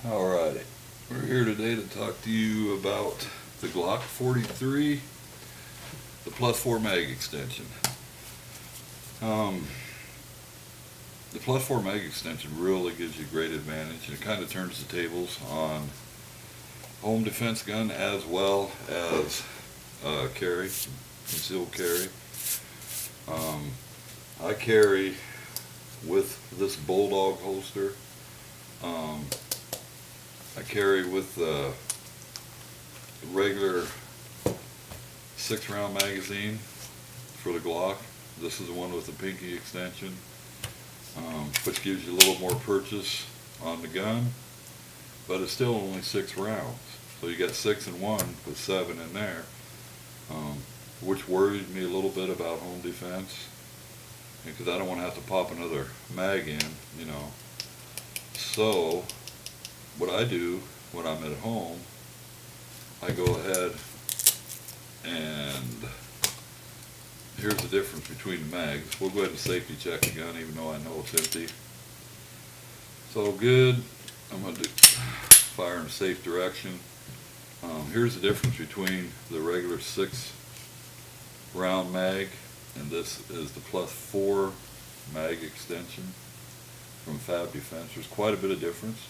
Alrighty, we're here today to talk to you about the Glock 43, the plus 4 mag extension. The plus 4 mag extension really gives you great advantage, and it kind of turns the tables on home defense gun as well as carry, concealed carry. I carry with this Bulldog holster. I carry with the regular 6-round magazine for the Glock. This is the one with the pinky extension, which gives you a little more purchase on the gun, but it's still only 6 rounds. So you got 6 in one with 7 in there, which worried me a little bit about home defense, because I don't want to have to pop another mag in, you know. So what I do when I'm at home, I go ahead and here's the difference between the mags. We'll go ahead and safety check the gun even though I know it's empty. So good. I'm going to fire in a safe direction. Here's the difference between the regular 6-round mag, and this is the plus 4 mag extension from Fab Defense. There's quite a bit of difference.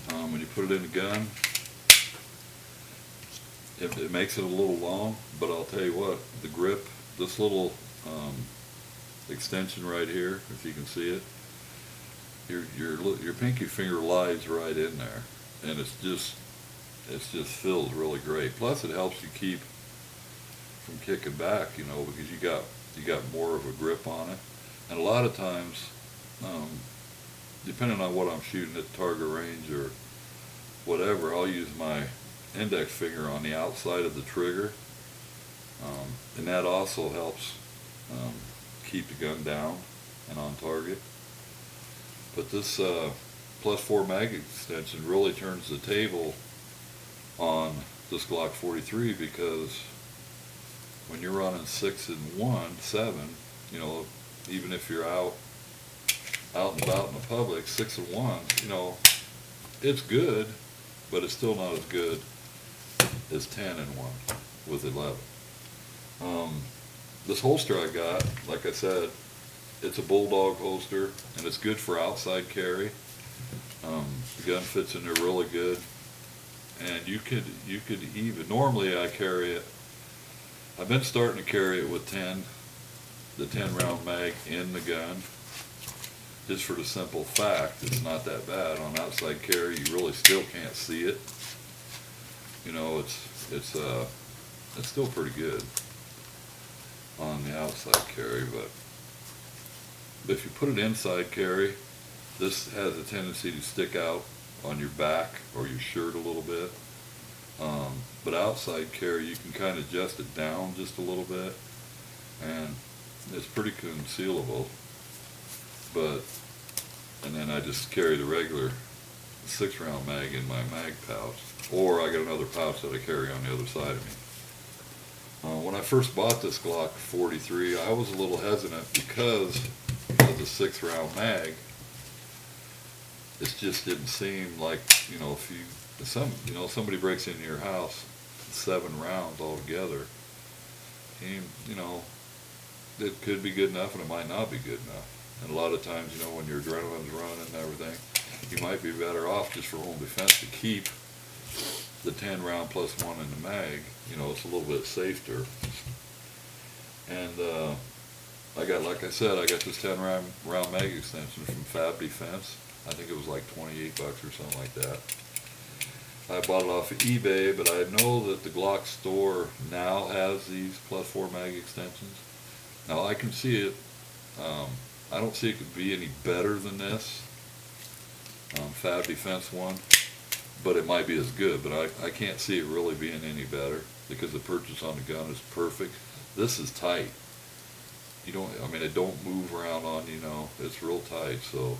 When you put it in the gun, it makes it a little long, but I'll tell you what, the grip, this little extension right here, if you can see it, your pinky finger lies right in there, and it just feels really great. Plus, it helps you keep from kicking back, you know, because you got more of a grip on it. And a lot of times, depending on what I'm shooting at target range or whatever, I'll use my index finger on the outside of the trigger, and that also helps keep the gun down and on target. But this plus 4 mag extension really turns the table on this Glock 43, because when you're running 6 in 1, 7, you know, even if you're out and about in the public, 6 in 1, you know, it's good, but it's still not as good as 10 in 1 with 11. This holster I got, like I said, it's a Bulldog holster, and it's good for outside carry. The gun fits in there really good, and you could even, normally I carry it, I've been starting to carry it with the 10-round mag in the gun, just for the simple fact it's not that bad. On outside carry, you really still can't see it. You know, it's still pretty good on the outside carry, but if you put it inside carry, this has a tendency to stick out on your back or your shirt a little bit. But outside carry, you can kind of adjust it down just a little bit, and it's pretty concealable. And then I just carry the regular 6-round mag in my mag pouch, or I got another pouch that I carry on the other side of me. When I first bought this Glock 43, I was a little hesitant because of the 6-round mag. It just didn't seem like, you know, if somebody breaks into your house, 7 rounds altogether, you know, it could be good enough and it might not be good enough. And a lot of times, you know, when your adrenaline's running and everything, you might be better off just for home defense to keep the 10-round plus 1 in the mag. You know, it's a little bit safer. And like I said, I got this 10-round mag extension from Fab Defense. I think it was like $28 or something like that. I bought it off of eBay, but I know that the Glock store now has these plus 4 mag extensions. Now I can see it. I don't see it could be any better than this Fab Defense one, but it might be as good. But I can't see it really being any better, because the purchase on the gun is perfect. This is tight. It don't move around on you, know, it's real tight, so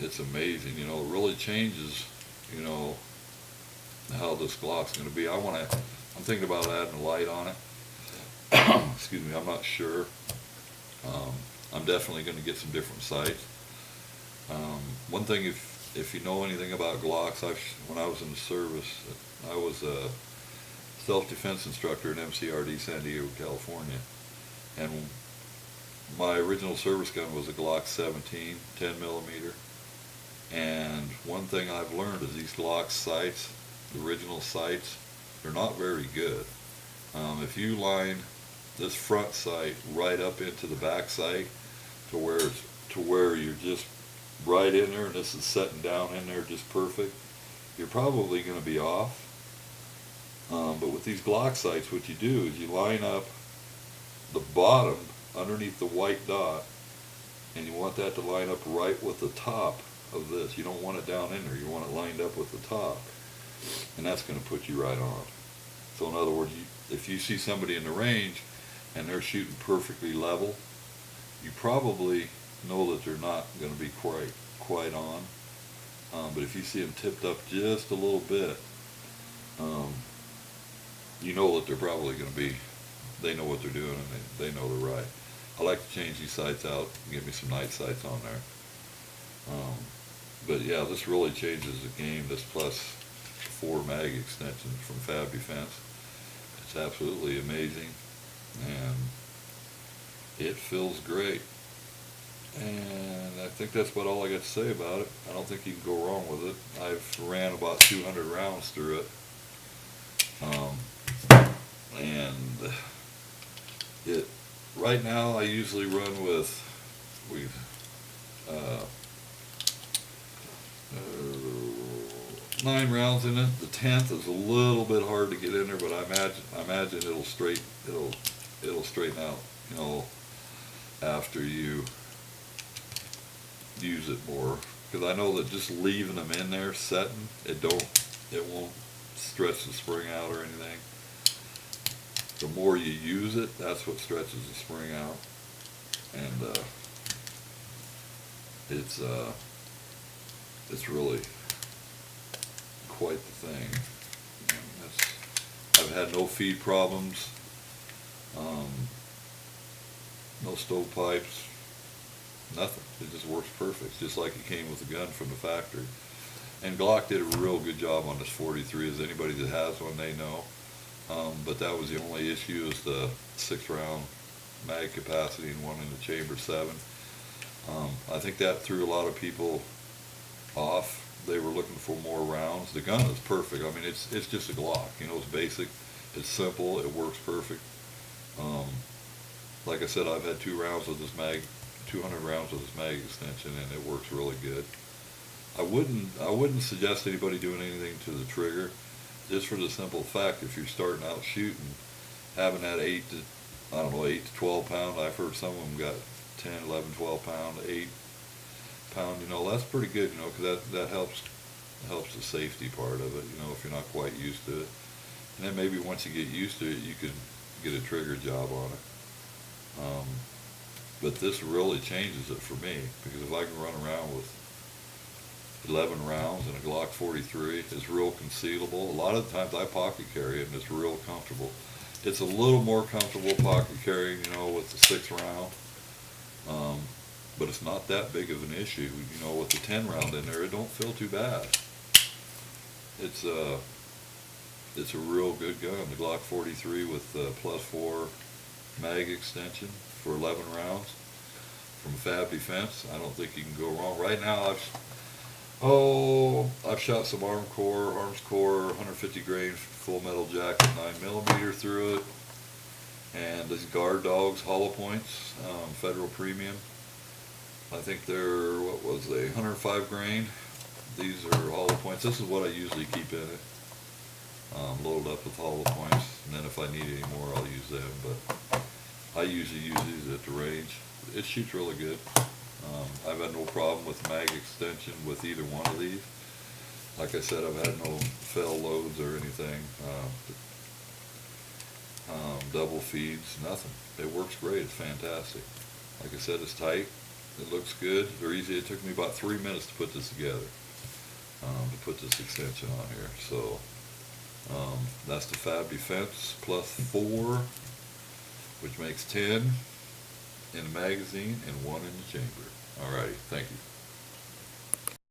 it's amazing, you know, it really changes, you know, how this Glock's going to be. I'm thinking about adding a light on it. Excuse me, I'm not sure. I'm definitely going to get some different sights. One thing, if if you know anything about Glocks, when I was in the service, I was a self-defense instructor at MCRD San Diego, California, and my original service gun was a Glock 17, 10 millimeter. And one thing I've learned is these Glock sights, the original sights, they're not very good. If you line this front sight right up into the back sight to where you're just right in there, and this is setting down in there just perfect, you're probably going to be off. But with these Glock sights, what you do is you line up the bottom underneath the white dot, and you want that to line up right with the top of this. You don't want it down in there, you want it lined up with the top, and that's going to put you right on. So in other words, if you see somebody in the range and they're shooting perfectly level, you probably know that they're not going to be quite on. But if you see them tipped up just a little bit, you know that they're probably going to be, they know what they're doing, and they know they're right. I like to change these sights out and get me some night sights on there. But yeah, this really changes the game, this plus 4 mag extension from Fab Defense. It's absolutely amazing, and it feels great. And I think that's about all I got to say about it. I don't think you can go wrong with it. I've ran about 200 rounds through it. And it, right now I usually run with, 9 rounds in it. The 10th is a little bit hard to get in there, but I imagine it'll straighten out, you know, after you use it more. Because I know that just leaving them in there setting, it won't stretch the spring out or anything. The more you use it, that's what stretches the spring out, and it's really quite the thing. I've had no feed problems, no stovepipes, nothing. It just works perfect, just like it came with the gun from the factory. And Glock did a real good job on this 43, as anybody that has one, they know. But that was the only issue, is the 6-round mag capacity and one in the chamber 7. I think that threw a lot of people off. They were looking for more rounds. The gun is perfect. I mean, it's just a Glock. You know, it's basic, it's simple, it works perfect. Like I said, I've had 200 rounds with this mag extension, and it works really good. I wouldn't suggest anybody doing anything to the trigger, just for the simple fact, if you're starting out shooting, having that 8 to 12 pound, I've heard some of them got 10, 11, 12 pound, 8 pound, you know, that's pretty good, you know, because that helps the safety part of it, you know, if you're not quite used to it. And then maybe once you get used to it, you can get a trigger job on it. But this really changes it for me, because if I can run around with 11 rounds in a Glock 43, it's real concealable. A lot of the times I pocket carry it, and it's real comfortable. It's a little more comfortable pocket carrying, you know, with the 6 round. But it's not that big of an issue, you know, with the 10 round in there, it don't feel too bad. It's a real good gun, the Glock 43 with plus 4 mag extension for 11 rounds from Fab Defense. I don't think you can go wrong. Right now I've shot some Arms Core 150 grain full metal jacket 9mm through it, and these Guard Dogs hollow points, Federal Premium. I think they're, what was they, 105 grain. These are hollow points. This is what I usually keep in it, loaded up with hollow points, and then if I need any more, I'll use them. But I usually use these at the range. It shoots really good. I've had no problem with mag extension with either one of these. Like I said, I've had no fail loads or anything. Double feeds, nothing. It works great. It's fantastic. Like I said, it's tight. It looks good. They're easy. It took me about 3 minutes to put this together, to put this extension on here. So that's the Fab Defense plus 4, which makes 10 in the magazine and 1 in the chamber. Alrighty, thank you.